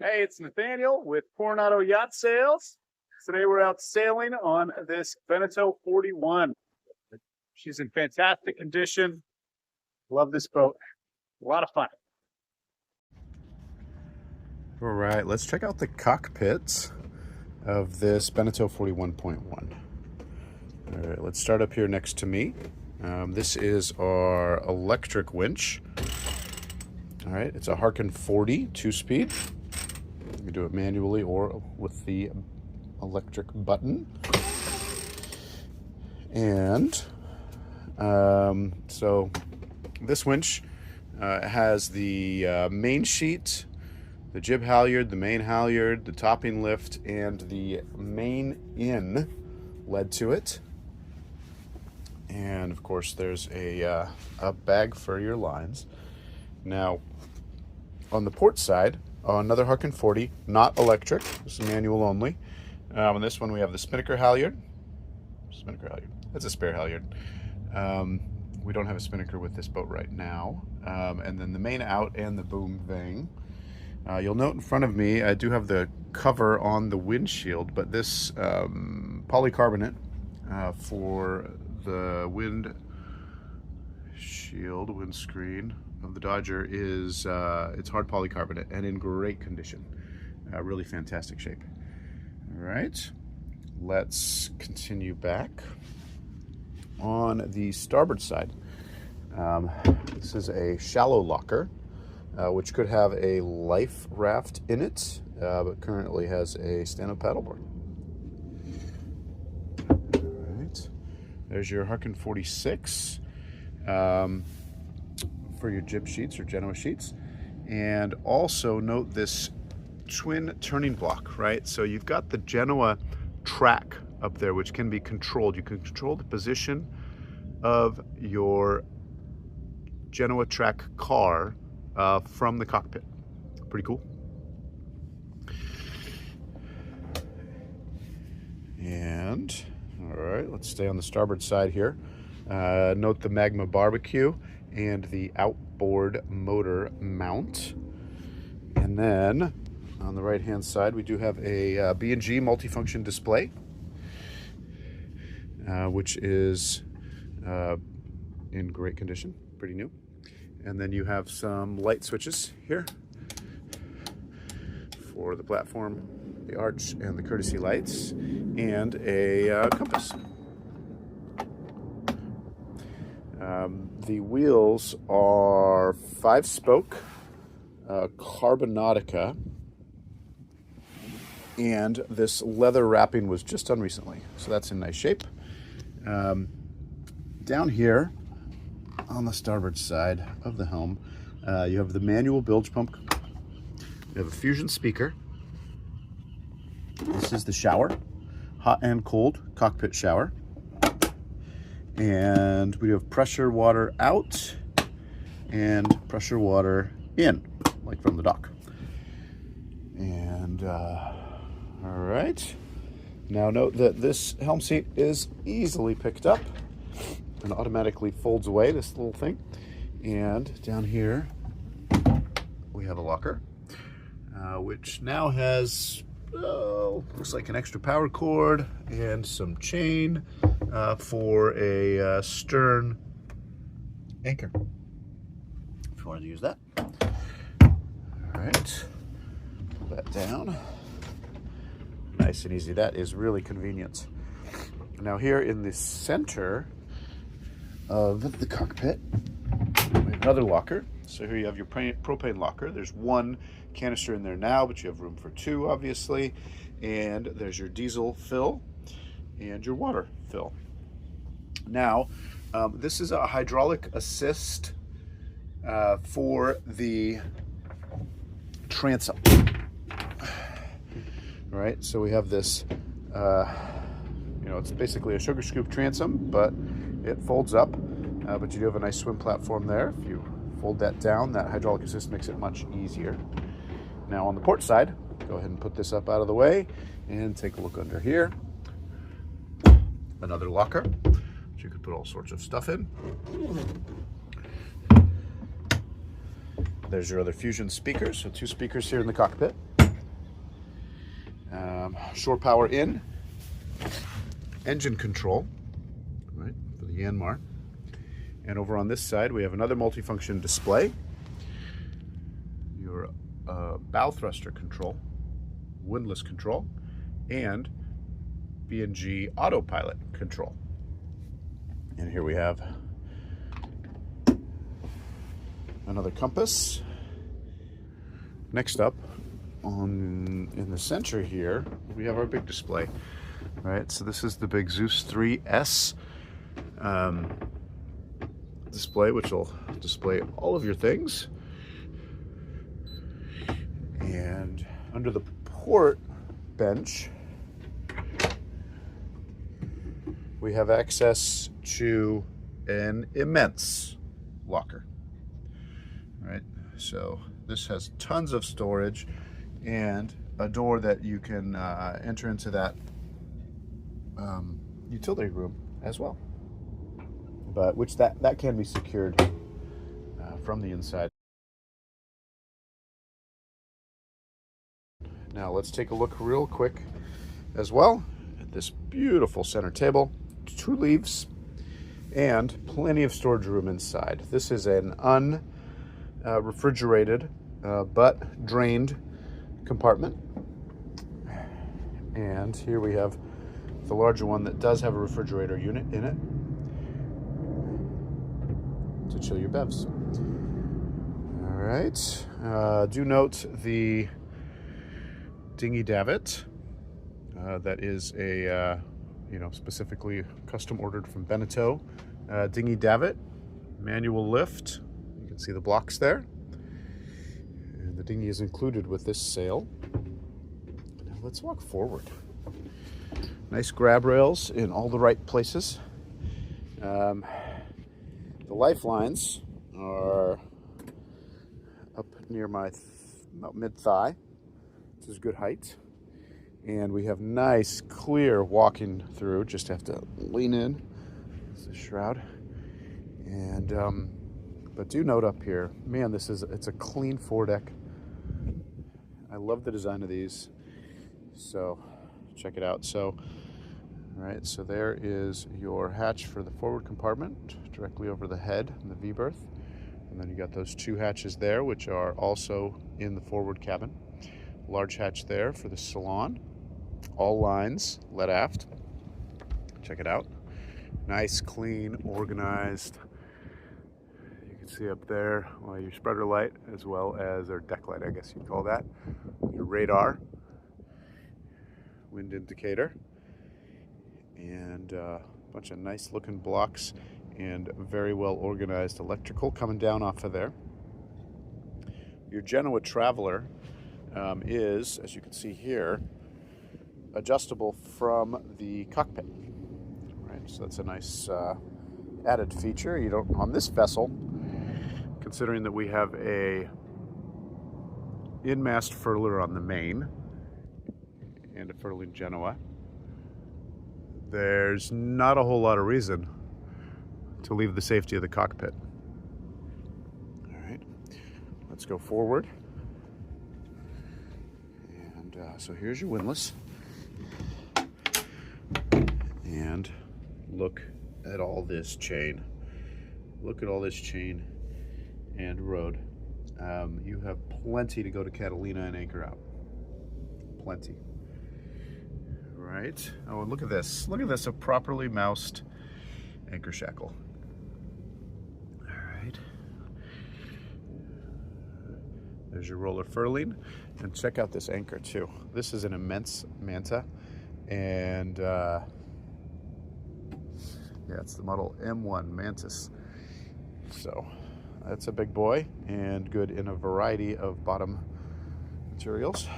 Hey, it's Nathaniel with Coronado Yacht Sales. Today we're out sailing on this Beneteau 41. She's in fantastic condition. Love this boat. A lot of fun. All right, let's check out the cockpit of this Beneteau 41.1. All right, let's start up here next to me. This is our electric winch. All right, it's a Harken 40 two-speed. You can do it manually or with the electric button. And so this winch has the main sheet, the jib halyard, the main halyard, the topping lift, and the main in led to it. And of course there's a bag for your lines. Now on the port side, another Harken 40, not electric, this is manual only. On this one we have the spinnaker halyard. That's a spare halyard. We don't have a spinnaker with this boat right now. And then the main out and the boom vang. You'll note in front of me, I do have the cover on the windshield, but this polycarbonate for the windscreen of the Dodger is it's hard polycarbonate and in great condition. Really fantastic shape. All right, let's continue back. On the starboard side, this is a shallow locker, which could have a life raft in it, but currently has a stand-up paddleboard. All right, there's your Harken 46 for your jib sheets or Genoa sheets. And also note this twin turning block, right? So you've got the Genoa track up there, which can be controlled. You can control the position of your Genoa track car from the cockpit. Pretty cool. And all right, let's stay on the starboard side here. Note the Magma barbecue and the outboard motor mount. And then on the right hand side we do have a B&G multifunction display, which is in great condition, pretty new. And then you have some light switches here for the platform, the arch, and the courtesy lights, and a compass. The wheels are 5-spoke Carbonatica, and this leather wrapping was just done recently, so that's in nice shape. Down here on the starboard side of the helm, you have the manual bilge pump. You have a Fusion speaker. This is the shower, hot and cold cockpit shower. And we have pressure water out and pressure water in, like from the dock. And all right, now note that this helm seat is easily picked up and automatically folds away, this little thing. And down here we have a locker, which now has looks like an extra power cord and some chain for a stern anchor, if you wanted to use that. All right, pull that down. Nice and easy. That is really convenient. Now here in the center of the cockpit, we have another locker. So here you have your propane locker. There's one canister in there now, but you have room for 2, obviously. And there's your diesel fill and your water fill. Now, this is a hydraulic assist for the transom. All right, so we have this, it's basically a sugar scoop transom, but it folds up. But you do have a nice swim platform there. If you fold that down, that hydraulic assist makes it much easier. Now on the port side, go ahead and put this up out of the way and take a look under here. Another locker, which you could put all sorts of stuff in. There's your other Fusion speakers, so 2 speakers here in the cockpit. Shore power in, engine control, right, for the Yanmar. And over on this side, we have another multifunction display, your bow thruster control, windlass control, and B&G autopilot control. And here we have another compass. Next up, in the center here, we have our big display. Right, so this is the big Zeus 3S display, which will display all of your things. And under the port bench, we have access to an immense locker. Right, so this has tons of storage and a door that you can enter into that utility room as well, but which that can be secured from the inside. Now let's take a look real quick as well at this beautiful center table, 2 leaves, and plenty of storage room inside. This is an unrefrigerated but drained compartment, and here we have the larger one that does have a refrigerator unit in it to chill your bevs. All right, do note the dinghy davit. That is a specifically custom ordered from Beneteau. Dinghy davit, manual lift. You can see the blocks there. And the dinghy is included with this sail. Now let's walk forward. Nice grab rails in all the right places. The lifelines are up near my about mid-thigh. This is good height. And we have nice, clear walking through. Just have to lean in. This is shroud. And but do note up here, man, it's a clean foredeck. I love the design of these. So check it out. So, all right, so there is your hatch for the forward compartment, directly over the head in the V-berth. And then you got those 2 hatches there, which are also in the forward cabin. Large hatch there for the salon. All lines led aft. Check it out. Nice, clean, organized. You can see up there your spreader light as well as our deck light, I guess you'd call that. Your radar, wind indicator, and a bunch of nice looking blocks and very well organized electrical coming down off of there. Your Genoa Traveler is, as you can see here, adjustable from the cockpit. Right, so that's a nice added feature. You don't on this vessel, considering that we have a in-mast furler on the main and a furling Genoa. There's not a whole lot of reason to leave the safety of the cockpit. All right, let's go forward. And so here's your windlass. And look at all this chain. Look at all this chain and road. You have plenty to go to Catalina and anchor out. Plenty. Right. Oh, and look at this. Look at this, a properly moused anchor shackle. All right. There's your roller furling. And check out this anchor too. This is an immense manta. And yeah, it's the model M1 Mantis. So that's a big boy and good in a variety of bottom materials.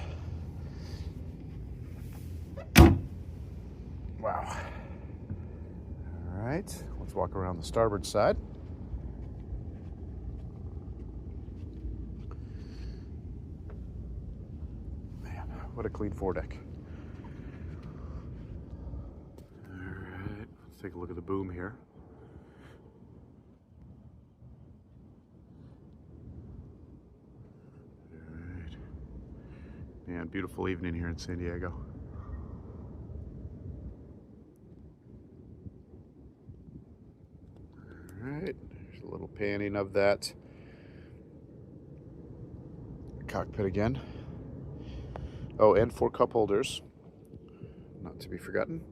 Wow. All right, let's walk around the starboard side. Man, what a clean foredeck. All right, let's take a look at the boom here. And beautiful evening here in San Diego. All right, there's a little panning of that cockpit again. Oh, and 4 cup holders, not to be forgotten.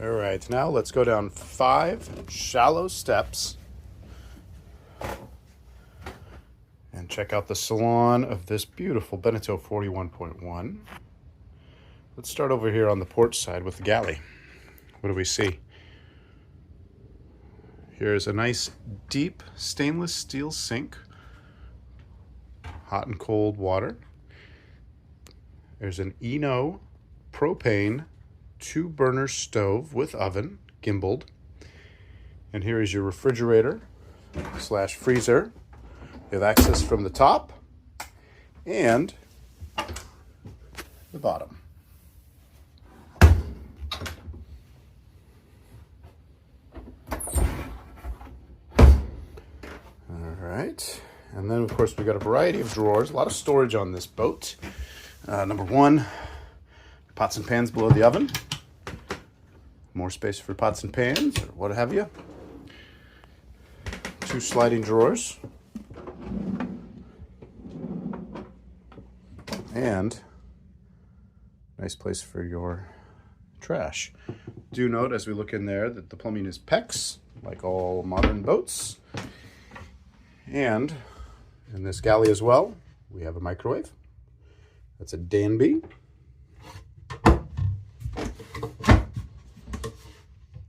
All right, now let's go down 5 shallow steps and check out the salon of this beautiful Beneteau 41.1. Let's start over here on the port side with the galley. What do we see? Here's a nice deep stainless steel sink, hot and cold water. There's an Eno propane 2-burner stove with oven, gimbaled. And here is your refrigerator / freezer. You have access from the top and the bottom. Right, and then of course we got a variety of drawers, a lot of storage on this boat. Number 1, pots and pans below the oven. More space for pots and pans or what have you. 2 sliding drawers. And nice place for your trash. Do note as we look in there that the plumbing is PEX, like all modern boats. And in this galley as well, we have a microwave. That's a Danby. Nice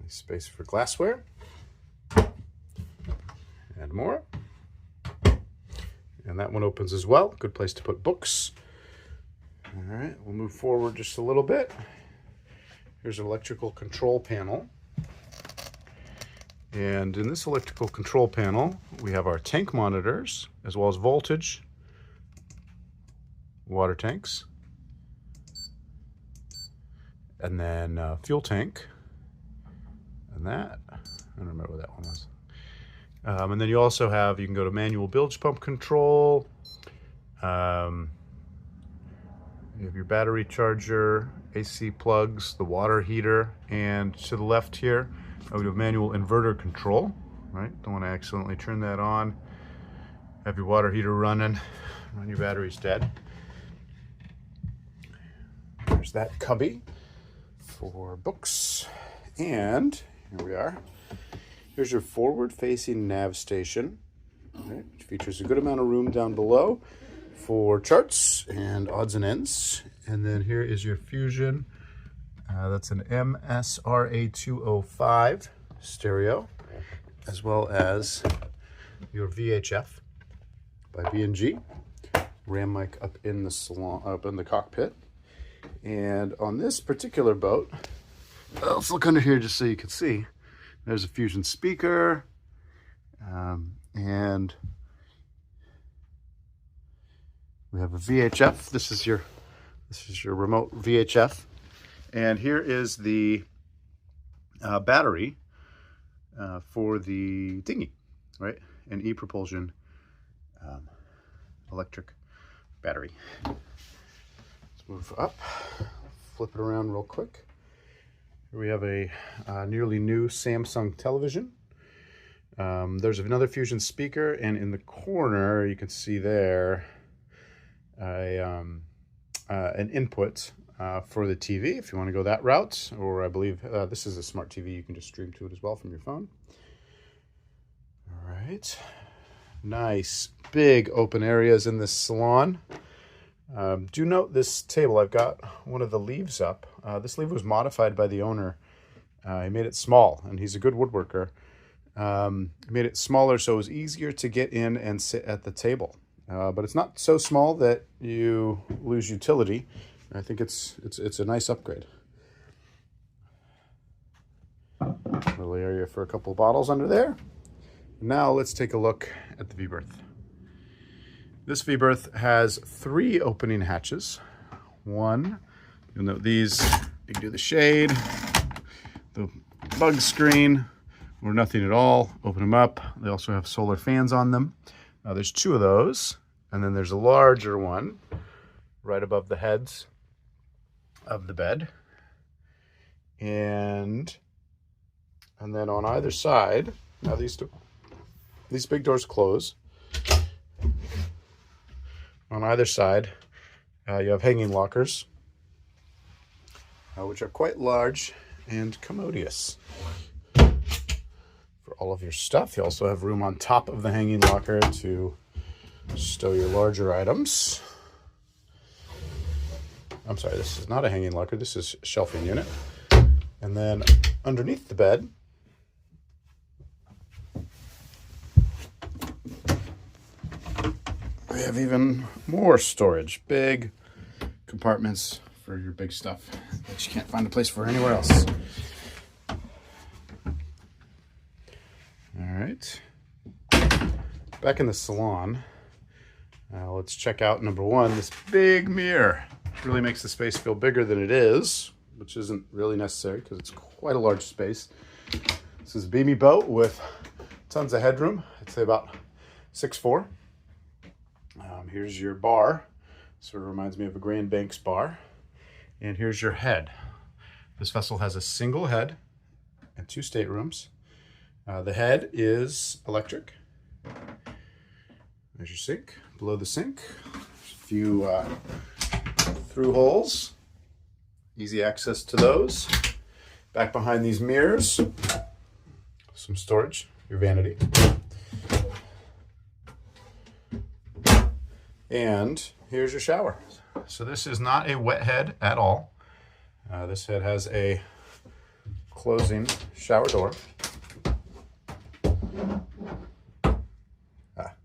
space for glassware. And more. And that one opens as well. Good place to put books. All right, we'll move forward just a little bit. Here's an electrical control panel. And in this electrical control panel, we have our tank monitors, as well as voltage, water tanks, and then fuel tank, and that, I don't remember what that one was. And then you also have, you can go to manual bilge pump control, you have your battery charger, AC plugs, the water heater, and to the left here, we have manual inverter control, right? Don't want to accidentally turn that on. Have your water heater running, run your batteries dead. There's that cubby for books. And here we are. Here's your forward-facing nav station, right, which features a good amount of room down below for charts and odds and ends. And then here is your Fusion. That's an MSRA205 stereo, as well as your VHF by B&G. Ram mic up in the salon, up in the cockpit. And on this particular boat, let's look under here just so you can see. There's a Fusion speaker, and we have a VHF. This is your remote VHF. And here is the battery for the Dinghy, right? An e-propulsion electric battery. Let's move up, flip it around real quick. Here we have a nearly new Samsung television. There's another Fusion speaker, and in the corner you can see there an input for the TV, if you want to go that route, or I believe this is a smart TV. You can just stream to it as well from your phone. All right, nice big open areas in this salon. Do note this table. I've got one of the leaves up. This leaf was modified by the owner. He made it small, and he's a good woodworker. He made it smaller so it was easier to get in and sit at the table. But it's not so small that you lose utility. I think it's a nice upgrade. Little area for a couple of bottles under there. Now let's take a look at the V-Berth. This V-Berth has 3 opening hatches. One, you'll note these, you can do the shade, the bug screen, or nothing at all. Open them up. They also have solar fans on them. There's 2 of those. And then there's a larger one right above the heads of the bed. And then on either side, now these big doors close. On either side, you have hanging lockers, which are quite large and commodious for all of your stuff. You also have room on top of the hanging locker to stow your larger items. I'm sorry, this is not a hanging locker. This is a shelving unit. And then underneath the bed, we have even more storage. Big compartments for your big stuff that you can't find a place for anywhere else. All right. Back in the salon, let's check out number one, this big mirror. Really makes the space feel bigger than it is, which isn't really necessary because it's quite a large space. This is a beamy boat with tons of headroom. I'd say about 6'4". Here's your bar. Sort of reminds me of a Grand Banks bar. And here's your head. This vessel has a single head and 2 staterooms. The head is electric. There's your sink. Below the sink, there's a few through holes. Easy access to those. Back behind these mirrors, some storage, your vanity. And here's your shower. So this is not a wet head at all. This head has a closing shower door.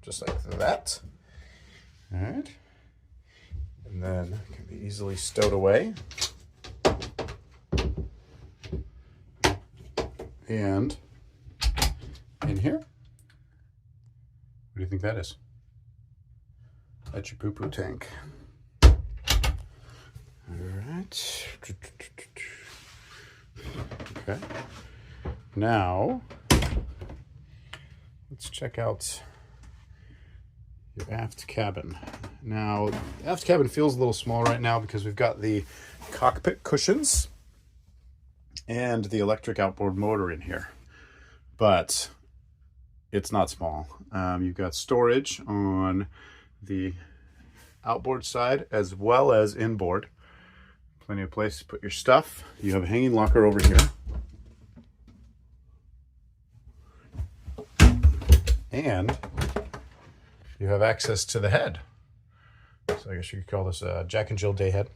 Just like that. All right. And then it can be easily stowed away. And in here, what do you think that is? That's your poo-poo tank. All right. Okay. Now, let's check out your aft cabin. Now, the aft cabin feels a little small right now because we've got the cockpit cushions and the electric outboard motor in here. But it's not small. You've got storage on the outboard side as well as inboard. Plenty of place to put your stuff. You have a hanging locker over here. And you have access to the head. So I guess you could call this a Jack and Jill day head.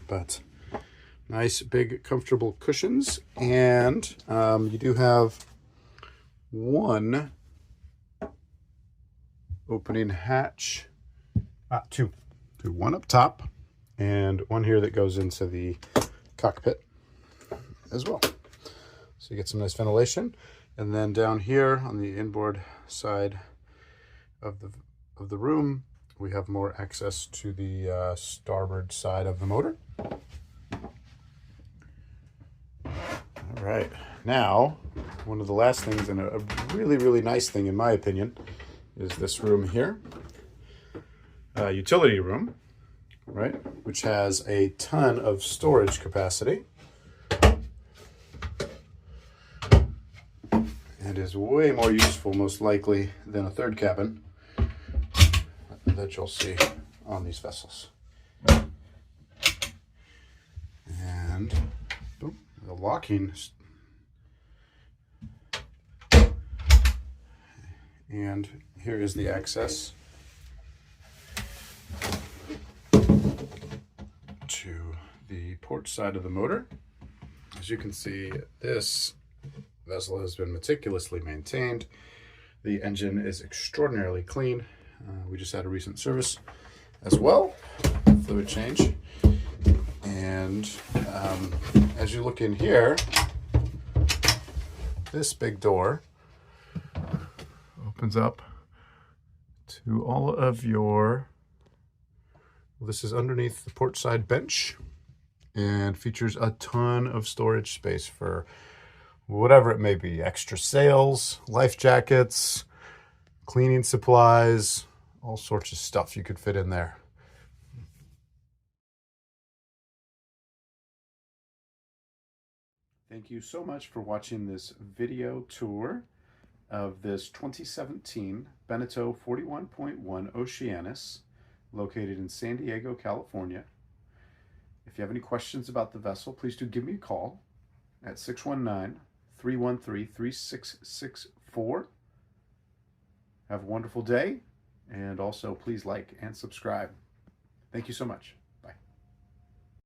But nice, big, comfortable cushions. And you do have one opening hatch, two, one up top and one here that goes into the cockpit as well. So you get some nice ventilation. And then down here on the inboard side of the room, we have more access to the starboard side of the motor. All right, now one of the last things, and a really, really nice thing in my opinion, is this room here, utility room, right, which has a ton of storage capacity and is way more useful most likely than a third cabin that you'll see on these vessels. And boom, the locking, and here is the access to the port side of the motor. As you can see, this vessel has been meticulously maintained. The engine is extraordinarily clean. We just had a recent service as well, fluid change. And as you look in here, this big door opens up to all of your, well, this is underneath the port side bench and features a ton of storage space for whatever it may be, extra sails, life jackets, cleaning supplies, all sorts of stuff you could fit in there. Thank you so much for watching this video tour of this 2017 Beneteau 41.1 Oceanis, located in San Diego, California. If you have any questions about the vessel, please do give me a call at 619-313-3664. Have a wonderful day, and also please like and subscribe. Thank you so much.